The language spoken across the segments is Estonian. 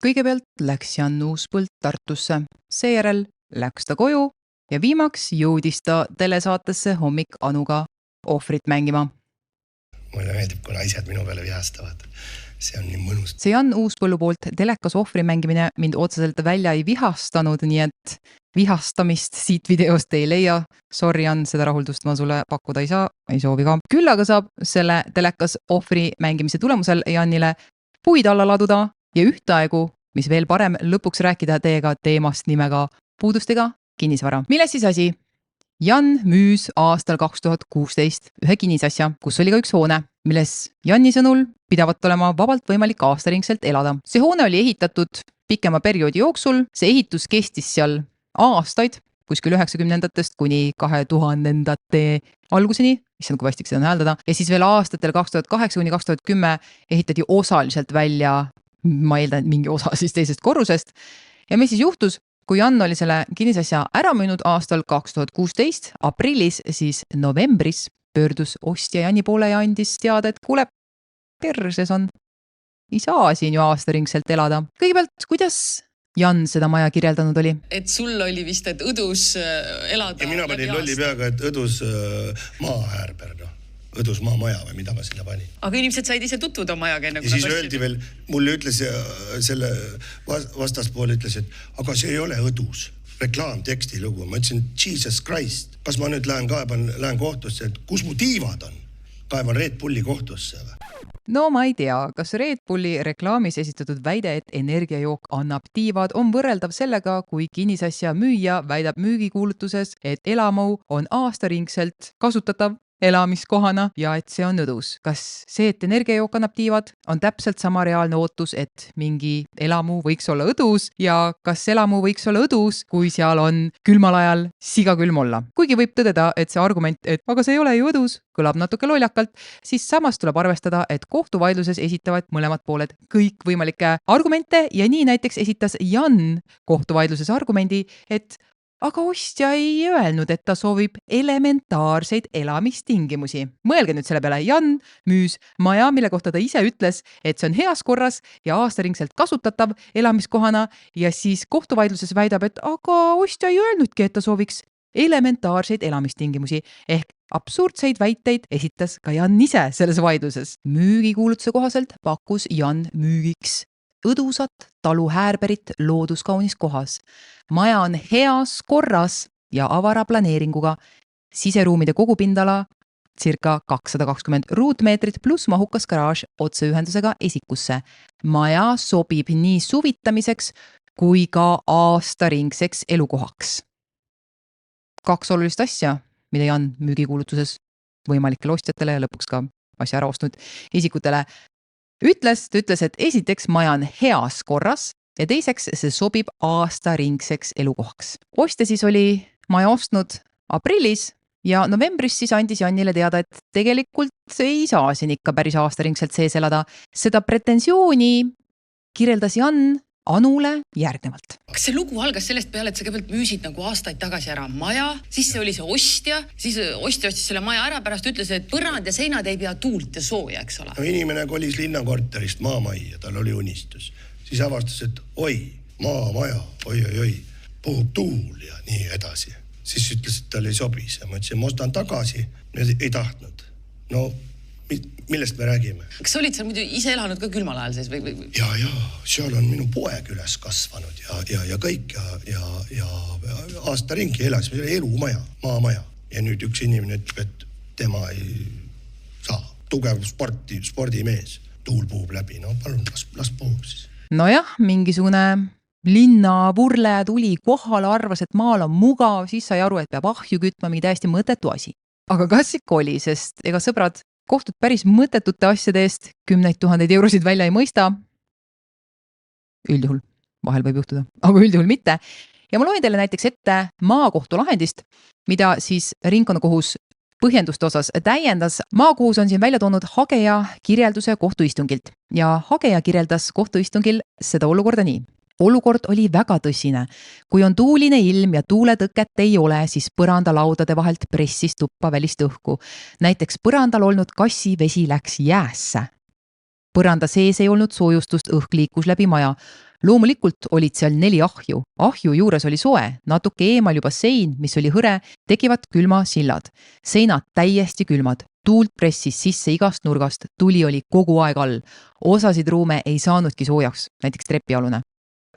Kõigepealt läks Jan Uuspõld Tartusse, seejärel läks ta koju ja viimaks jõudis ta telesaatesse Hommik Anuga ohvrit mängima. Mulle meeldib, kui naised minu peale vihastavad. See on nii mõnus. See Jan Uuspõllu poolt telekas ohvri mängimine mind otseselt välja ei vihastanud, nii et vihastamist siit videost ei leia. Sorry Jan, seda rahuldust ma sulle pakkuda ei saa, ei soovi ka. Küll aga saab selle telekas ohvri mängimise tulemusel Janile puid alla laduda ja ühtaegu, mis veel parem, lõpuks rääkida teiega teemast nimega puudustega kinnisvara. Milles siis asi? Jan müüs aastal 2016 ühe kinnisasja, kus oli ka üks hoone, milles Janni sõnul pidavat olema vabalt võimalik aastaringselt elada. See hoone oli ehitatud pikema perioodi jooksul, see ehitus kestis seal aastaid, kuskil 90-ndatest kuni 2000-ndate alguseni, mis on kui vastik seda on hääldada, ja siis veel aastatel 2008 kuni 2010 ehitati osaliselt välja, ma eeldan, mingi osa siis teisest korrusest. Ja mis siis juhtus? Kui Jan oli selle kinnisasja ära müünud aastal 2016 aprillis, siis novembris pöördus ostja Janni poole ja andis teada, et kuule, perses on. Ei saa siin ju aastaringselt elada. Kõigepealt, kuidas Jan seda maja kirjeldanud oli? Et sul oli vist, et õdus elada. Ja mina panin lolli peaga, et õdus maaäärber, õdus maamaja või mida ma selle panin. Aga inimesed said ise tutvuda majaga enne. Ja siis öeldi veel, mulle ütles selle vastaspool ütles, et aga see ei ole õdus. Reklaamteksti lugu. Ma ütlesin, Jesus Christ, kas ma nüüd lähen kohtusse, et kus mu tiivad on? Kaevan Red Bulli kohtusse või? No ma ei tea, kas Red Bulli reklaamis esitatud väide, et energiajook annab tiivad, on võrreldav sellega, kui kinnisasja müüja väidab müügikuulutuses, et elamu on aastaringselt kasutatav elamiskohana ja et see on õdus. Kas see, et energiajook annab tiivad, on täpselt sama reaalne ootus, et mingi elamu võiks olla õdus ja kas elamu võiks olla õdus, kui seal on külmal ajal sigakülm olla. Kuigi võib tõdeda, et see argument, et aga see ei ole ju õdus, kõlab natuke lollakalt, siis samas tuleb arvestada, et kohtuvaidluses esitavad mõlemad pooled kõik võimalikke argumente ja nii näiteks esitas Jan kohtuvaidluses argumendi, et aga ostja ei öelnud, et ta soovib elementaarseid elamistingimusi. Mõelge nüüd selle peale, Jan müüs maja, mille kohta ta ise ütles, et see on heas korras ja aastaringselt kasutatav elamiskohana ja siis kohtuvaidluses väidab, et aga ostja ei öelnudki, et ta sooviks elementaarseid elamistingimusi ehk absurdseid väiteid esitas ka Jan ise selles vaidluses. Müügikuulutuse kohaselt pakkus Jan müügiks õdusat taluhäärberit looduskaunis kohas. Maja on heas korras ja avara planeeringuga. Siseruumide kogupindala circa 220 ruutmeetrit pluss mahukas garaaž otseühendusega esikusse. Maja sobib nii suvitamiseks kui ka aastaringseks elukohaks. 2 olulist asja, mida Jan müügikuulutuses võimalikele ostjatele ja lõpuks ka asja ära ostnud isikutele ütles, et esiteks maja on heas korras ja teiseks see sobib aastaringseks elukohaks. Ostja siis oli maja ostnud aprillis ja novembris siis andis Jannile teada, et tegelikult ei saa siin ikka päris aastaringselt sees elada. Seda pretensiooni kirjeldas Jan Anule järgnevalt. Kas see lugu algas sellest peale, et sa kõigepealt müüsid nagu aastaid tagasi ära maja, siis see oli see ostja, siis ostja ostis selle maja ära, pärast ütles, et põrand ja seinad ei pea tuult ja sooja, eks ole. No, inimene kolis linnakorterist maamajja, tal oli unistus. Siis avastas, et oi, maamaja, oi, puhub tuul ja nii edasi. Siis ütles, et tal ei sobis ja ma ütlesin, ma ostan tagasi, ei tahtnud. No, millest me räägime? Kas sa olid seal muidu ise elanud ka külmal ajal sees? Ja, seal on minu poeg üles kasvanud ja kõik ja aasta ringi elas, see oli elumaja, maamaja. Ja nüüd üks inimene ütleb, et tema ei saa. Tugev spordimees, tuul puhub läbi, no palun, las puhub siis. Nojah, mingisugune linna vurle tuli kohale, arvas, et maal on mugav, siis sai aru, et peab ahju kütma, mingi täiesti mõttetu asi. Aga kas ikka oli, sest ega sõbrad kohtud päris mõttetute asjade eest 10 000 eurosid välja ei mõista. Üldjuhul, vahel võib juhtuda, aga üldjuhul mitte. Ja ma loen teile näiteks ette maakohtu lahendist, mida siis ringkonnakohus põhjenduste osas täiendas. Maakohus on siin välja toonud hageja kirjelduse kohtuistungilt ja hageja kirjeldas kohtuistungil seda olukorda nii. Olukord oli väga tõsine. Kui on tuuline ilm ja tuuletõket ei ole, siis põrandalaudade vahelt pressis tuppa välist õhku. Näiteks põrandal olnud kassi vesi läks jäässe. Põranda sees ei olnud soojustust, õhk liikus läbi maja. Loomulikult olid seal 4 ahju. Ahju juures oli soe, natuke eemal juba sein, mis oli hõre, tekivad külma sillad. Seinad täiesti külmad. Tuult pressis sisse igast nurgast, tuli oli kogu aeg all. Osasid ruume ei saanudki soojaks, näiteks trepialune.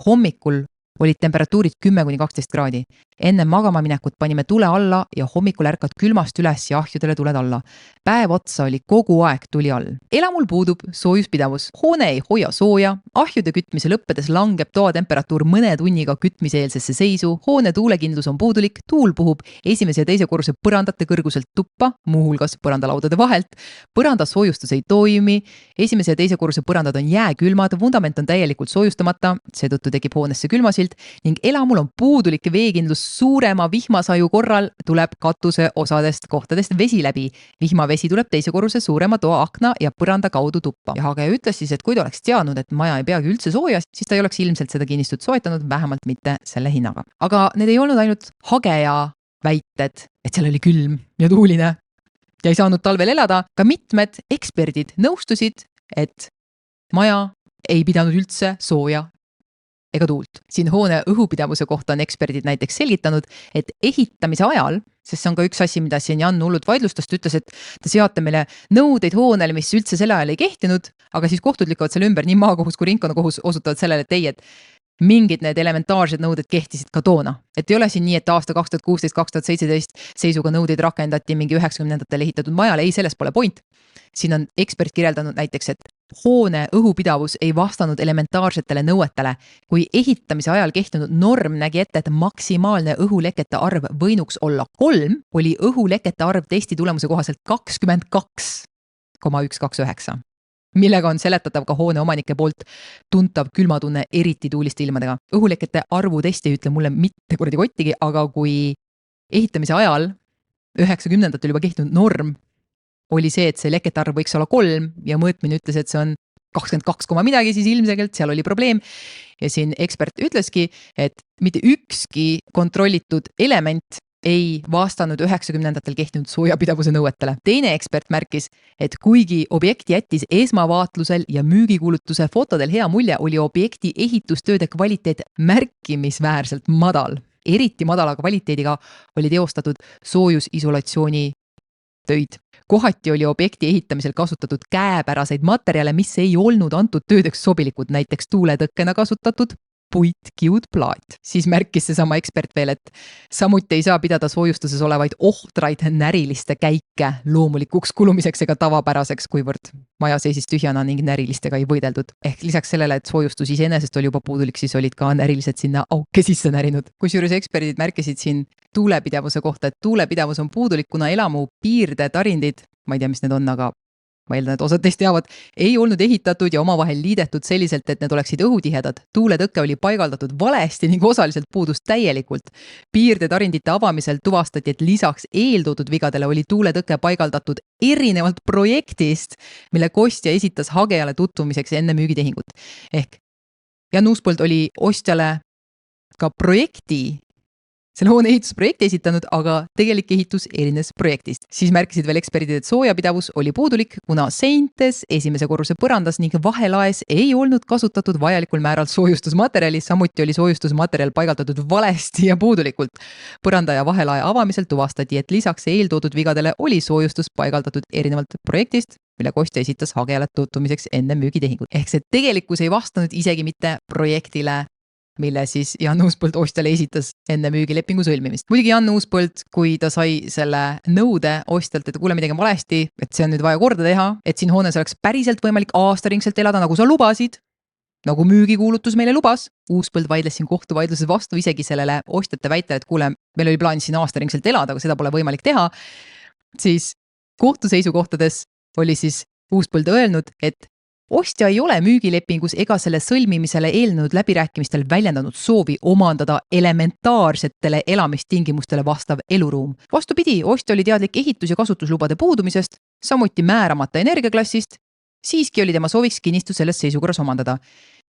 Hommikul olid temperatuurid 10–12 kraadi. Enne magama minekut panime tule alla ja hommikul ärkad külmast üles ja ahjudele tuled alla. Päev otsa oli kogu aeg tuli all. Elamul puudub soojuspidavus. Hoone ei hoia sooja. Ahjude kütmise lõppedes langeb toatemperatuur mõne tunniga kütmiseelsesse seisu. Hoone tuulekindlus on puudulik. Tuul puhub esimese ja teise korruse põrandate kõrguselt tuppa, muuhulgas põrandalaudade vahelt. Põranda soojustus ei toimi. Esimese ja teise korruse põrandad on jääkülmad. Vundament on täielikult soojustamata. Seetõttu tekib hoonesse külmasild ning elamul on puudulik veekindlus. Suurema vihmasaju korral tuleb katuse osadest kohtadest vesi läbi. Vihmavesi tuleb teise korruse suurema toa akna ja põranda kaudu tuppa. Ja Hageja ütles siis, et kui ta oleks teadnud, et maja ei peagi üldse sooja, siis ta ei oleks ilmselt seda kinnistut soetanud, vähemalt mitte selle hinnaga. Aga need ei olnud ainult Hageja väited, et seal oli külm ja tuuline ja ei saanud talvel elada. Ka mitmed eksperdid nõustusid, et maja ei pidanud üldse sooja ega tuult. Siin hoone õhupidavuse kohta on eksperdid näiteks selgitanud, et ehitamise ajal, sest see on ka üks asi, mida siin Jan hullult vaidlustas, ta ütles, et te seate meile nõudeid hoonele, mis üldse selle ajal ei kehtinud, aga siis kohtud lükkavad selle ümber, nii maakohus kui ringkonnakohus osutavad sellele, et ei, et mingid need elementaarsed nõuded kehtisid ka toona. Et ei ole siin nii, et aasta 2016-2017 seisuga nõudeid rakendati mingi 90-ndatel ehitatud majale, ei, sellest pole point. Siin on ekspert kirjeldanud näiteks, et hoone õhupidavus ei vastanud elementaarsetele nõuetele. Kui ehitamise ajal kehtinud norm nägi ette, et maksimaalne õhulekete arv võinuks olla 3, oli õhulekete arv testi tulemuse kohaselt 22,129. Millega on seletatav ka hoone omanike poolt tuntav külmatunne eriti tuuliste ilmadega. Õhulekete arvu testi ei ütle mulle mitte kuradi kottigi, aga kui ehitamise ajal 90-ndatel juba kehtinud norm oli see, et see lekete arv võiks olla 3 ja mõõtmine ütles, et see on 22, midagi, siis ilmselgelt seal oli probleem. Ja siin ekspert ütleski, et mitte ükski kontrollitud element ei vastanud 90-ndatel kehtinud soojapidavuse nõuetele. Teine ekspert märkis, et kuigi objekti jättis esmavaatlusel ja müügikuulutuse fotodel hea mulje, oli objekti ehitustööde kvaliteet märkimisväärselt madal. Eriti madala kvaliteediga oli teostatud soojusisolatsiooni töid. Kohati oli objekti ehitamisel kasutatud käepäraseid materjale, mis ei olnud antud töödeks sobilikud, näiteks tuuletõkkena kasutatud puitkiudplaat. Siis märkis see sama ekspert veel, et samuti ei saa pidada soojustuses olevaid ohtraid näriliste käike loomulikuks kulumiseks ega tavapäraseks, kuivõrd maja seisis tühjana ning närilistega ei võideldud. Ehk lisaks sellele, et soojustus iseenesest oli juba puudulik, siis olid ka närilised sinna auke sisse närinud. Kusjuures eksperdid märkisid siin tuulepidavuse kohta, et tuulepidavus on puudulik, kuna elamu piirdetarindid, ma ei tea, mis need on, aga ma eeldan, et osad teist teavad, ei olnud ehitatud ja omavahel liidetud selliselt, et need oleksid õhutihedad. Tuuletõkke oli paigaldatud valesti ning osaliselt puudus täielikult. Piirdetarindite avamisel tuvastati, et lisaks eeltoodud vigadele oli tuuletõkke paigaldatud erinevalt projektist, mille kostja esitas Hagejale tutvumiseks enne müügitehingut. Ehk Jan Uuspõld oli ostjale ka selle hoone ehitusprojekti esitanud, aga tegelik ehitus erines projektist. Siis märkisid veel eksperdid, et soojapidavus oli puudulik, kuna seintes, esimese korruse põrandas ning vahelaes ei olnud kasutatud vajalikul määral soojustusmaterjali, samuti oli soojustusmaterjal paigaldatud valesti ja puudulikult. Põranda ja vahelae avamisel tuvastati, et lisaks eeltoodud vigadele oli soojustus paigaldatud erinevalt projektist, mille kostja esitas Hagejale tutvumiseks enne müügitehingut. Ehk see tegelikkus ei vastanud isegi mitte projektile, mille siis Jan Uuspõld ostjale esitas enne müügilepingu sõlmimist. Muidugi Jan Uuspõld, kui ta sai selle nõude ostjalt, et kuule midagi valesti, et see on nüüd vaja korda teha, et siin hoones oleks päriselt võimalik aastaringselt elada, nagu sa lubasid, nagu müügikuulutus meile lubas. Uuspõld vaidles siin kohtuvaidluses vastu isegi sellele ostjate väitele, et kuule, meil oli plaan siin aastaringselt elada, aga seda pole võimalik teha. Siis kohtuseisukohtades oli siis Uuspõld öelnud, et ostja ei ole müügilepingus ega selle sõlmimisele eelnenud läbirääkimistel väljendanud soovi omandada elementaarsetele elamistingimustele vastav eluruum. Vastupidi, ostja oli teadlik ehitus- ja kasutuslubade puudumisest, samuti määramata energiaklassist, siiski oli tema sooviks kinnistus selles seisukorras omandada.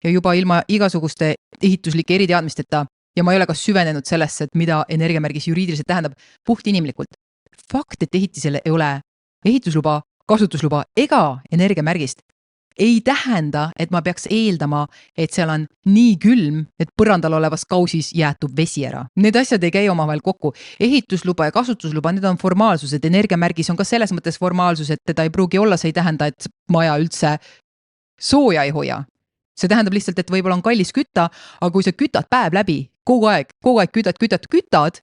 Ja juba ilma igasuguste ehituslike eriteadmisteta, ja ma ei ole ka süvenenud sellesse, et mida energiamärgis juriidiliselt tähendab, puht inimlikult. Fakt, et ehitisele ei ole ehitusluba, kasutusluba ega energiamärgist, ei tähenda, et ma peaks eeldama, et seal on nii külm, et põrandal olevas kausis jäetub vesi ära. Need asjad ei käi omavahel kokku. Ehitusluba ja kasutusluba, need on formaalsused. Energiamärgis on ka selles mõttes formaalsus, et teda ei pruugi olla, see ei tähenda, et maja üldse sooja ei hoia. See tähendab lihtsalt, et võib-olla on kallis kütta, aga kui sa kütad päev läbi, kogu aeg kütad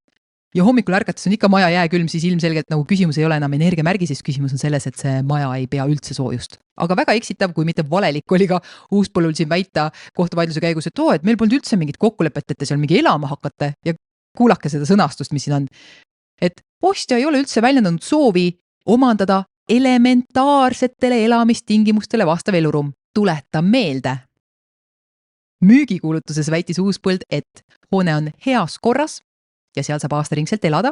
ja hommikul ärgates on ikka maja jääkülm, siis ilmselgelt nagu küsimus ei ole enam energiamärgises, küsimus on selles, et see maja ei pea üldse soojust. Aga väga eksitav, kui mitte valelik oli ka Uuspõllul siin väita kohtuvaidluse käigus, et meil polnud üldse mingit kokkulepet, et te seal mingi elama hakkate ja kuulake seda sõnastust, mis siin on. Et ostja ei ole üldse väljendanud soovi omandada elementaarsetele elamistingimustele vastav eluruum. Tuleta meelde. Müügikuulutuses väitis Uuspõld, et hoone on heas korras ja seal saab aastaringselt elada.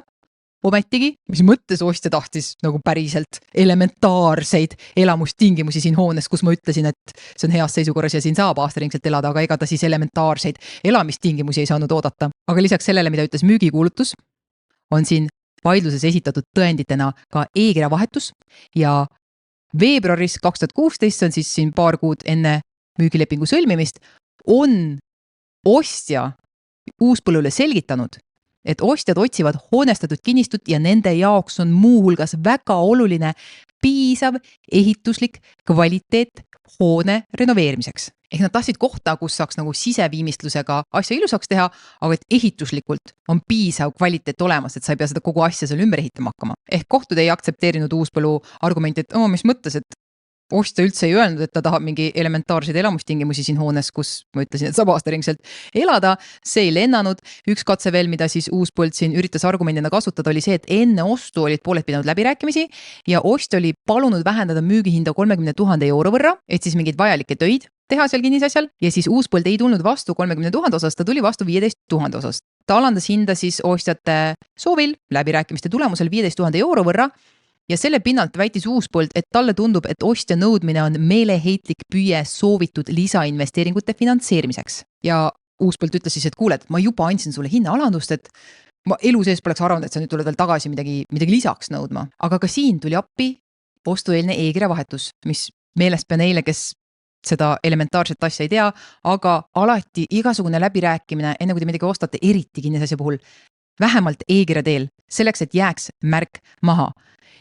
Ometigi, mis mõttes ostja tahtis nagu päriselt elementaarseid elamustingimusi siin hoones, kus ma ütlesin, et see on heas seisukorras ja siin saab aastaringselt elada, aga ega ta siis elementaarseid elamistingimusi ei saanud oodata. Aga lisaks sellele, mida ütles müügikuulutus, on siin vaidluses esitatud tõenditena ka e-kirja vahetus ja veebruaris 2016, on siis siin paar kuud enne müügilepingu sõlmimist, on ostja Uuspõllule selgitanud, et ostjad otsivad hoonestatud kinnistut ja nende jaoks on muuhulgas väga oluline piisav ehituslik kvaliteet hoone renoveerimiseks. Ehk nad tahtsid kohta, kus saaks nagu siseviimistlusega asja ilusaks teha, aga et ehituslikult on piisav kvaliteet olemas, et sa ei pea seda kogu asja seal ümber ehitama hakkama. Ehk kohtud ei aktsepteerinud Uuspõllu argumenti, et mis mõttes, et ostja üldse ei öelnud, et ta tahab mingi elementaarseid elamustingimusi siin hoones, kus ma ütlesin, et saab aastaringselt elada, see ei lennanud. Üks katse veel, mida siis Uuspõld siin üritas argumendina kasutada, oli see, et enne ostu olid pooled pidanud läbirääkimisi ja ostja oli palunud vähendada müügihinda 30 000 euro võrra, et siis mingeid vajalikke töid teha seal kinnisasjal ja siis Uuspõld ei tulnud vastu 30 000 osas, ta tuli vastu 15 000 osas. Ta alandas hinda siis ostjate soovil läbirääkimiste tulemusel 15 000 euro võrra. Ja selle pinnalt väitis Uuspõld, et talle tundub, et ostja nõudmine on meeleheitlik püüe soovitud lisainvesteeringute finantseerimiseks. Ja Uuspõld ütles siis, et kuule, et ma juba andsin sulle hinnaalandust, et ma elu sees poleks arvanud, et sa nüüd tuled veel tagasi midagi lisaks nõudma. Aga ka siin tuli appi ostueelne e-kirja vahetus, mis meelest pea neile, kes seda elementaarset asja ei tea, aga alati igasugune läbirääkimine, enne kui te midagi ostate, eriti kinnisasja puhul, vähemalt e-kirja teel, selleks, et jääks märk maha.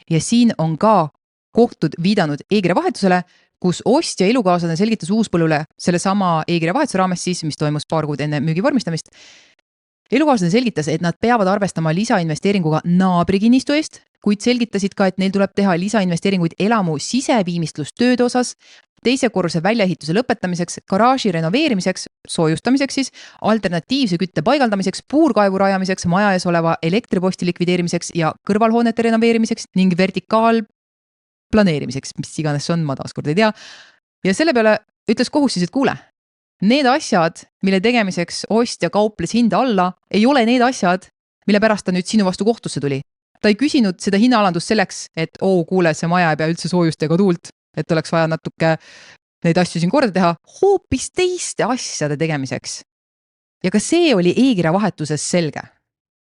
Ja siin on ka kohtud viidanud e-kirja vahetusele, kus ostja elukaaslane selgitas Uuspõllule selle sama e-kirja vahetuse raames siis, mis toimus paar kuud enne müügi vormistamist. Elukaaslane selgitas, et nad peavad arvestama lisainvesteeringuga naabrikinnistu eest, kuid selgitasid ka, et neil tuleb teha lisainvesteeringuid elamu siseviimistlustööde osas, teise korruse väljaehituse lõpetamiseks, garaaži renoveerimiseks, soojustamiseks siis, alternatiivse kütte paigaldamiseks, puurkaevu rajamiseks, maja ees oleva elektriposti likvideerimiseks ja kõrvalhoonete renoveerimiseks ning vertikaal planeerimiseks, mis iganes see on, ma taaskord ei tea. Ja selle peale ütles kohus siis, et kuule, need asjad, mille tegemiseks ostja kauples hinda alla, ei ole need asjad, mille pärast ta nüüd sinu vastu kohtusse tuli. Ta ei küsinud seda hinnaalandust selleks, et kuule, see maja ei pea üldse soojust ega tuult, et oleks vaja natuke neid asju siin korda teha, hoopis teiste asjade tegemiseks. Ja ka see oli e-kirja vahetuses selge.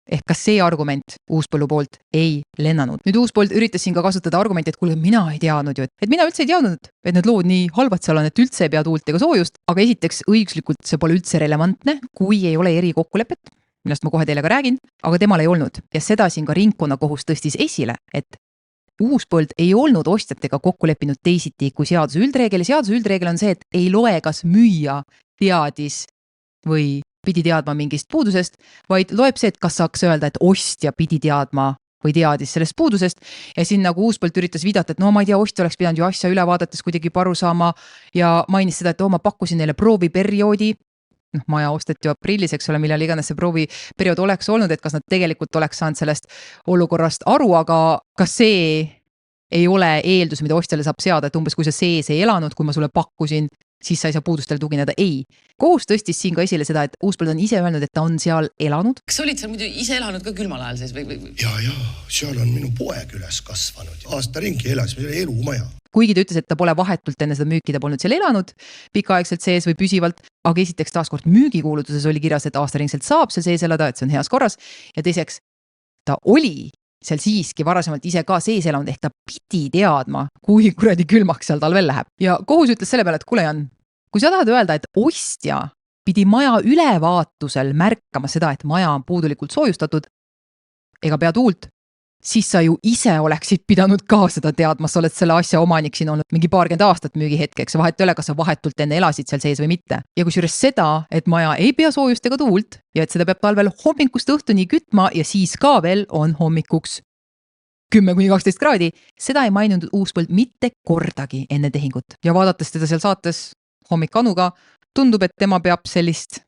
Ehk ka see argument Uuspõllu poolt ei lennanud. Nüüd Uuspõld üritas siin ka kasutada argumenti, et kuule, mina ei teadnud ju, et mina üldse ei teadnud, et need lood nii halvad seal on, et üldse ei pea tuult ega soojust, aga esiteks õiguslikult see pole üldse relevantne, kui ei ole erikokkulepet, millest ma kohe teile ka räägin, aga temal ei olnud. Ja seda siin ka ringkonnakohus tõstis esile, et Uuspõld ei olnud ostjatega kokku leppinud teisiti kui seaduse üldreegel. Seaduse üldreegel on see, et ei loe, kas müüja teadis või pidi teadma mingist puudusest, vaid loeb see, et kas saaks öelda, et ostja pidi teadma või teadis sellest puudusest. Ja siin nagu Uuspõld üritas viidata, et ma ei tea, ostja oleks pidanud ju asja üle vaadates kuidagi paru saama ja mainis seda, et ma pakkusin neile prooviperioodi. Maja osteti aprillis, eks ole, millal iganes see prooviperiood oleks olnud, et kas nad tegelikult oleks saanud sellest olukorrast aru, aga kas see ei ole eeldus, mida ostjale saab seada, et umbes kui sa sees ei elanud, kui ma sulle pakkusin, siis sa ei saa puudustele tugineda. Ei. Kohus tõstis siin ka esile seda, et Uuspõld on ise öelnud, et ta on seal elanud. Kas olid seal muidu ise elanud ka külmal ajal sees või? Ja, seal on minu poeg üles kasvanud. Aasta ringi elas, meil oli elumaja. Kuigi ta ütles, et ta pole vahetult enne seda müüki, ta polnud seal elanud pikaaegselt sees või püsivalt, aga esiteks taaskord müügikuulutuses oli kirjas, et aastaringselt saab seal sees elada, et see on heas korras ja teiseks ta oli seal siiski varasemalt ise ka sees elanud, ehk ta pidi teadma, kui kuradi külmaks seal talvel läheb. Ja kohus ütles selle peale, et kuule Jan, kui sa tahad öelda, et ostja pidi maja ülevaatusel märkama seda, et maja on puudulikult soojustatud ega pea tuult, siis sa ju ise oleksid pidanud ka seda teadma, sa oled selle asja omanik siin olnud mingi 20 aastat müügihetkeks, vahet ei ole, kas sa vahetult enne elasid seal sees või mitte. Ja kusjuures seda, et maja ei pea soojust ega tuult ja et seda peab talvel hommikust õhtuni kütma ja siis ka veel on hommikuks 10–12 kraadi, seda ei maininud Uuspõld mitte kordagi enne tehingut. Ja vaadates teda seal saates Hommik Anuga, tundub, et tema peab sellist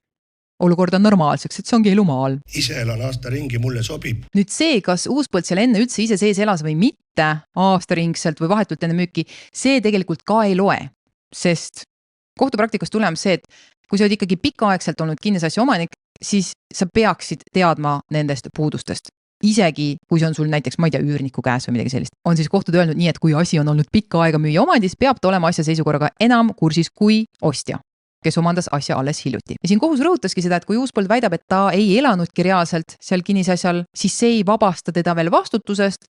olukorda normaalseks, et see ongi elu maal. Ise elan aasta ringi, mulle sobib. Nüüd see, kas Uuspõld seal enne üldse ise sees elas või mitte aastaringselt või vahetult enne müüki, see tegelikult ka ei loe, sest kohtupraktikas tuleb see, et kui sa oled ikkagi pikaaegselt olnud kinnisasja omanik, siis sa peaksid teadma nendest puudustest. Isegi kui see on sul näiteks, ma ei tea, üürniku käes või midagi sellist. On siis kohtud öelnud nii, et kui asi on olnud pikka aega müüja omandis, peab ta olema asja seisukorraga enam kursis kui ostja, kes omandas asja alles hiljuti. Ja siin kohus rõhutaski seda, et kui Uuspõld väidab, et ta ei elanudki reaalselt seal kinnisasjal, siis see ei vabasta teda veel vastutusest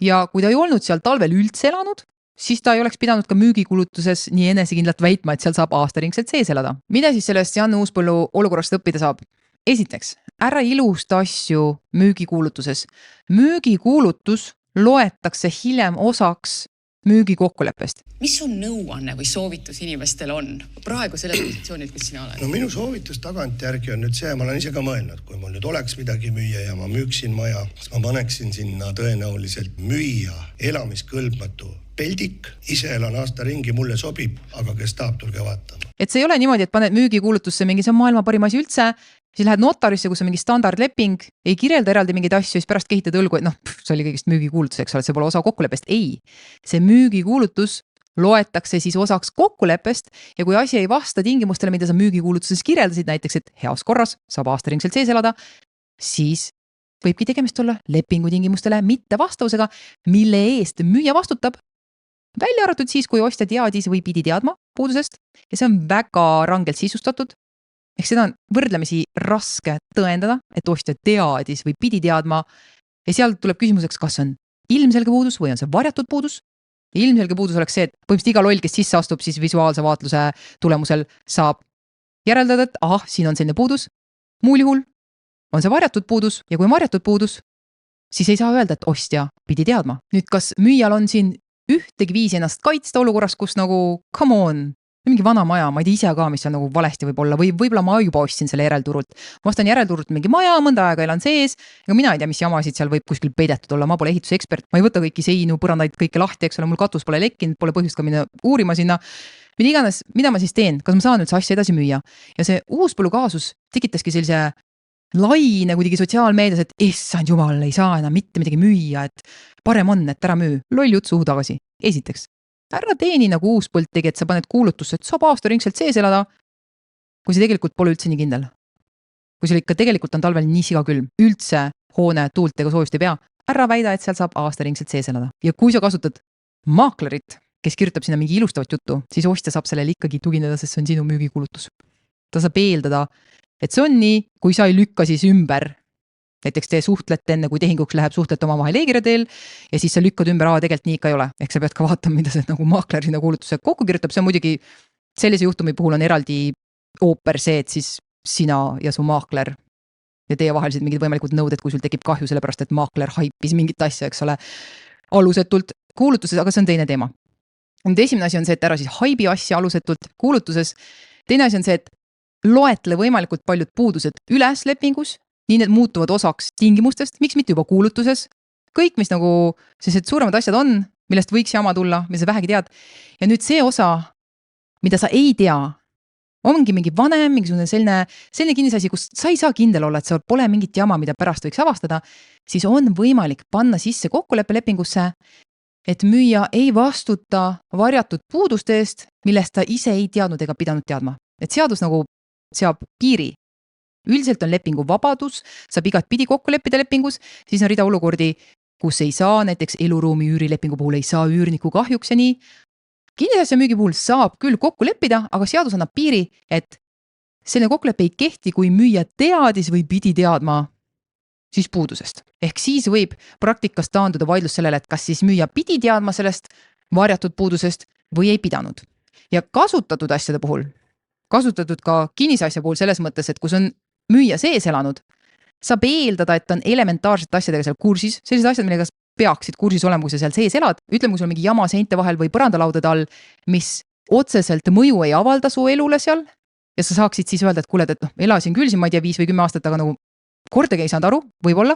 ja kui ta ei olnud seal talvel üldse elanud, siis ta ei oleks pidanud ka müügikulutuses nii enesekindlalt väitma, et seal saab aastaringselt sees elada. Mida siis sellest Jan Uuspõllu olukorrast õppida saab? Esiteks, ära ilusta asju müügikuulutuses. Müügikuulutus loetakse hiljem osaks müügikokkuleppest. Mis sun nõuanne või soovitus inimestel on praegu selles positsioonil, kus sina oled? No minu soovitus tagantjärgi on nüüd see, ma olen ise ka mõelnud, kui mul nüüd oleks midagi müüa ja ma müüksin maja, siis ma paneksin sinna tõenäoliselt müüa elamiskõlbmatu peldik, ise elan aasta ringi, mulle sobib, aga kes tahab, tulge vaatama. Et see ei ole niimoodi, et paned müügikuulutusse mingi, see on maailma parim asi üldse, siis lähed notarisse, kus on mingi standardleping, ei kirjelda eraldi mingeid asju, siis pärast kehitad õlgu, et see oli kõigist müügikuulutus, eks ole, see pole osa kokkuleppest. Ei, see müügikuulutus loetakse siis osaks kokkuleppest ja kui asi ei vasta tingimustele, mida sa müügikuulutuses kirjeldasid, näiteks, et heas korras saab aastaringselt sees elada, siis võibki tegemist olla lepingutingimustele mitte vastavusega, mille eest müüja vastutab, välja arvatud siis, kui ostja teadis või pidi teadma puudusest ja see on väga rangelt sisustatud. Ehk seda on võrdlemisi raske tõendada, et ostja teadis või pidi teadma ja seal tuleb küsimuseks, kas on ilmselge puudus või on see varjatud puudus. Ilmselge puudus oleks see, et põhimõtteliselt iga loll, kes sisse astub, siis visuaalse vaatluse tulemusel saab järeldada, et siin on selline puudus. Muul juhul on see varjatud puudus ja kui on varjatud puudus, siis ei saa öelda, et ostja pidi teadma. Nüüd, kas müüjal on siin ühtegi viisi ennast kaitsta olukorras, kus nagu, come on, mingi vana maja, ma ei tea ise ka, mis on nagu valesti võib olla või võib-olla ma juba ostsin selle järelturult. Ma ostan järelturult mingi maja, mõnda aega elan sees, aga mina ei tea, mis jamasid seal võib kuskil peidetud olla, ma pole ehitusekspert, ma ei võta kõiki seinu, põrandaid kõike lahti, eks ole, mul katus pole lekkinud, pole põhjust ka minna uurima sinna. Mida iganes, mida ma siis teen, kas ma saan üldse asja edasi müüa? Ja see Uuspõllu kaasus tekitaski sellise laine kuidagi sotsiaalmeedias, et issand jumal, ei saa enam mitte midagi müüa, et parem on, et ära müü, loll jutt suhu tagasi. Esiteks, ära teeni nagu Uuspõld tegi, et sa paned kuulutusse, et saab aastaringselt sees elada, kui see tegelikult pole üldse nii kindel. Kui see ikka tegelikult on talvel nii siga külm, üldse hoone tuult ega soojust ei pea, ära väida, et seal saab aastaringselt sees elada. Ja kui sa kasutad maaklerit, kes kirjutab sinna mingi ilustavat juttu, siis ostja saab sellele ikkagi tugineda, sest see on sinu müügikulutus. Ta saab eeldada, et see on nii, kui sa ei lükka siis ümber. Näiteks te suhtlete enne, kui tehinguks läheb, suhtlete oma vahel e-kirja teel ja siis sa lükkad ümber, tegelikult nii ikka ei ole. Ehk sa pead ka vaatama, mida see nagu maakler sinna kuulutuse kokku kirjutab. See on muidugi sellise juhtumi puhul on eraldi ooper see, et siis sina ja su maakler ja teie vahelised mingid võimalikud nõuded, kui sul tekib kahju sellepärast, et maakler haipis mingit asja, eks ole, alusetult kuulutuses, aga see on teine teema. Esimene asi on see, et ära siis haibi asja alusetult kuulutuses. Teine asi on see, et loetle võimalikult paljud puudused üles lepingus, nii need muutuvad osaks tingimustest, miks mitte juba kuulutuses. Kõik, mis nagu sellised suuremad asjad on, millest võiks jama tulla, mida sa vähegi tead. Ja nüüd see osa, mida sa ei tea, ongi mingi vanem, mingisugune selline kinnisasi, kus sa ei saa kindel olla, et seal pole mingit jama, mida pärast võiks avastada, siis on võimalik panna sisse kokkuleppelepingusse, et müüja ei vastuta varjatud puuduste eest, millest ta ise ei teadnud ega pidanud teadma. Et seadus nagu seab piiri. Üldiselt on lepingu vabadus, saab igat pidi kokku leppida lepingus, siis on rida olukordi, kus ei saa, näiteks eluruumi üürilepingu puhul ei saa üürniku kahjuks ja nii. Kinnisasja müügi puhul saab küll kokku leppida, aga seadus annab piiri, et selline kokkulepe ei kehti, kui müüja teadis või pidi teadma, siis puudusest. Ehk siis võib praktikas taanduda vaidlus sellele, et kas siis müüja pidi teadma sellest varjatud puudusest või ei pidanud. Ja kasutatud asjade puhul, kasutatud ka kinnisasja puhul selles mõttes, et kus on müüja sees elanud, saab eeldada, et on elementaarsete asjadega seal kursis, sellised asjad, millega peaksid kursis olema, kui sa seal sees elad. Ütleme, kui sul on mingi jama seinte vahel või põrandalaudade all, mis otseselt mõju ei avalda su elule seal ja sa saaksid siis öelda, et kuule, et elasin küll siin, ma ei tea, 5 või 10 aastat, aga nagu kordagi ei saanud aru, võib-olla,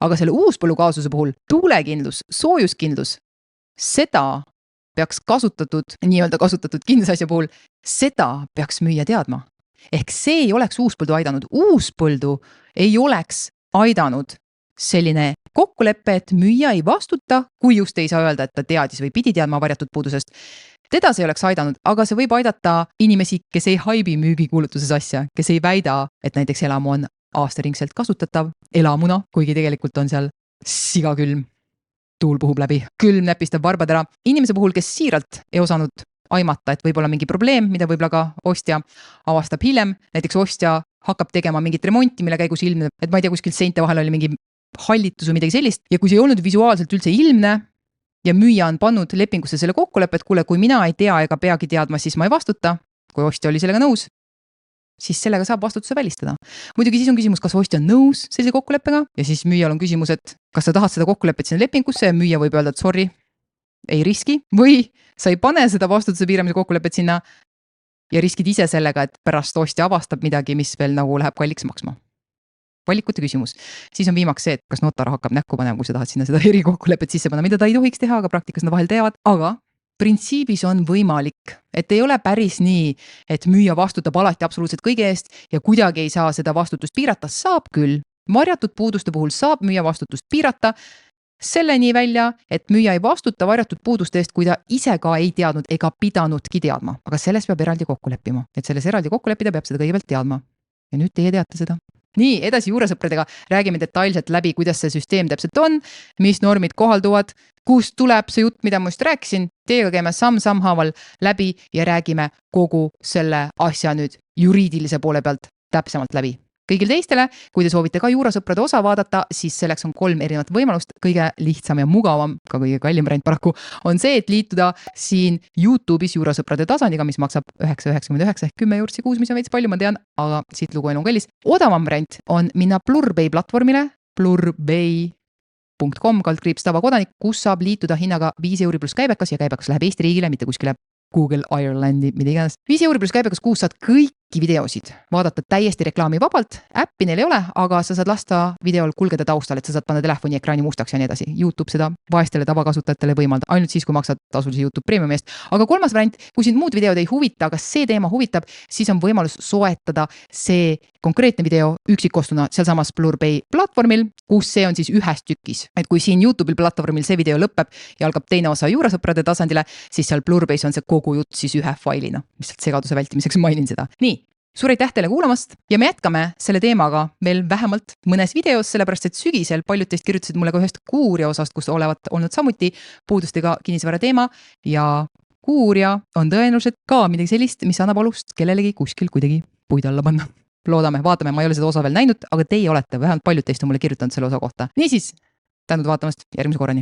aga selle uuspõllu kaasuse puhul tuulekindlus, soojuskindlus, seda peaks nii-öelda kasutatud kinnisasja puhul, seda peaks müüja teadma. Ehk see ei oleks uuspõldu aidanud. Uuspõldu ei oleks aidanud selline kokkulepe, et müüja ei vastuta, kui just ei saa öelda, et ta teadis või pidi teadma varjatud puudusest. Teda see ei oleks aidanud, aga see võib aidata inimesi, kes ei haibi müügikuulutuses asja, kes ei väida, et näiteks elamu on aastaringselt kasutatav elamuna, kuigi tegelikult on seal sigakülm, tuul puhub läbi, külm näpistab varbad ära. Inimese puhul, kes siiralt ei osanud aimata, et võib-olla mingi probleem, mida võib-olla ka ostja avastab hiljem, näiteks ostja hakkab tegema mingit remonti, mille käigus ilmneb, et ma ei tea, kuskil seinte vahel oli mingi hallitus või midagi sellist ja kui see ei olnud visuaalselt üldse ilmne ja müüja on pannud lepingusse selle kokkuleppe, et kuule, kui mina ei tea ega peagi teadma, siis ma ei vastuta, kui ostja oli sellega nõus, siis sellega saab vastutuse välistada. Muidugi siis on küsimus, kas ostja on nõus sellise kokkuleppega ja siis müüjal on küsimus, et kas sa tahad seda kokkulepet sinna lepingusse ja müüja võib öelda, et sorry, ei riski või sa ei pane seda vastutuse piiramise kokkulepet sinna ja riskid ise sellega, et pärast ostja avastab midagi, mis veel nagu läheb kalliks maksma. Valikute küsimus. Siis on viimaks see, et kas notar hakkab näkku panema, kui sa tahad sinna seda erikokkulepet sisse panna, mida ta ei tohiks teha, aga praktikas nad vahel teavad. Aga printsiibis on võimalik, et ei ole päris nii, et müüja vastutab alati absoluutselt kõige eest ja kuidagi ei saa seda vastutust piirata. Saab küll. Varjatud puuduste puhul saab müüja vastutust piirata selle nii välja, et müüja ei vastuta varjatud puuduste eest, kui ta ise ka ei teadnud ega pidanudki teadma. Aga selles peab eraldi kokku leppima. Et selles eraldi kokku leppida peab seda kõigepealt teadma. Ja nüüd teie teate seda. Nii, edasi juuresõpradega räägime detailselt läbi, kuidas see süsteem täpselt on, mis normid kohalduvad, kust tuleb see jutt, mida ma just rääkisin. Teiega käime samm-sammhaaval läbi ja räägime kogu selle asja nüüd juriidilise poole pealt täpsemalt läbi. Kõigil teistele, kui te soovite ka juurasõprade osa vaadata, siis selleks on 3 erinevat võimalust. Kõige lihtsam ja mugavam, ka kõige kallim variant paraku, on see, et liituda siin YouTube'is juurasõprade tasandiga, mis maksab 9,99 ehk 10 eurtsi kuus, mis on veits palju, ma tean, aga siit lugu elu on kallis. Odavam variant on minna Plurbay platvormile, plurbay.com/tavakodanik, kus saab liituda hinnaga 5 euri pluss käibekas ja käibekas läheb Eesti riigile, mitte kuskile Google, Irelandi, mida iganes. 5 euri pluss käibekas kuus saad kõiki videosid vaadata täiesti reklaamivabalt. Äppi neil ei ole, aga sa saad lasta videol kulgeda taustal, et sa saad panna telefoni ekraani mustaks ja nii edasi. YouTube seda vaestele tavakasutajatele võimalda, ainult siis, kui maksad tasulise YouTube Premiumi eest. Aga kolmas variant, kui sind muud videod ei huvita, aga see teema huvitab, siis on võimalus soetada see konkreetne video üksikostuna sealsamas Plurbay platvormil, kus see on siis ühes tükis. Et kui siin YouTube'il platvormil see video lõpeb ja algab teine osa juurasõprade tasandile, siis seal Plurbays on see kogu jutt siis ühe failina. Lihtsalt segaduse vältimiseks mainin seda. Nii, suur aitäh teile kuulamast ja me jätkame selle teemaga veel vähemalt mõnes videos, sellepärast et sügisel paljud teist kirjutasid mulle ka ühest kuuria osast, kus olevat olnud samuti puudustega kinnisvara teema ja kuuria on tõenäoliselt ka midagi sellist, mis annab alust kellelegi kuskil kuidagi puid alla panna. Loodame, vaatame, ma ei ole seda osa veel näinud, aga teie olete, vähemalt paljud teist on mulle kirjutanud selle osa kohta. Niisiis, tänud vaatamast, järgmise korrani.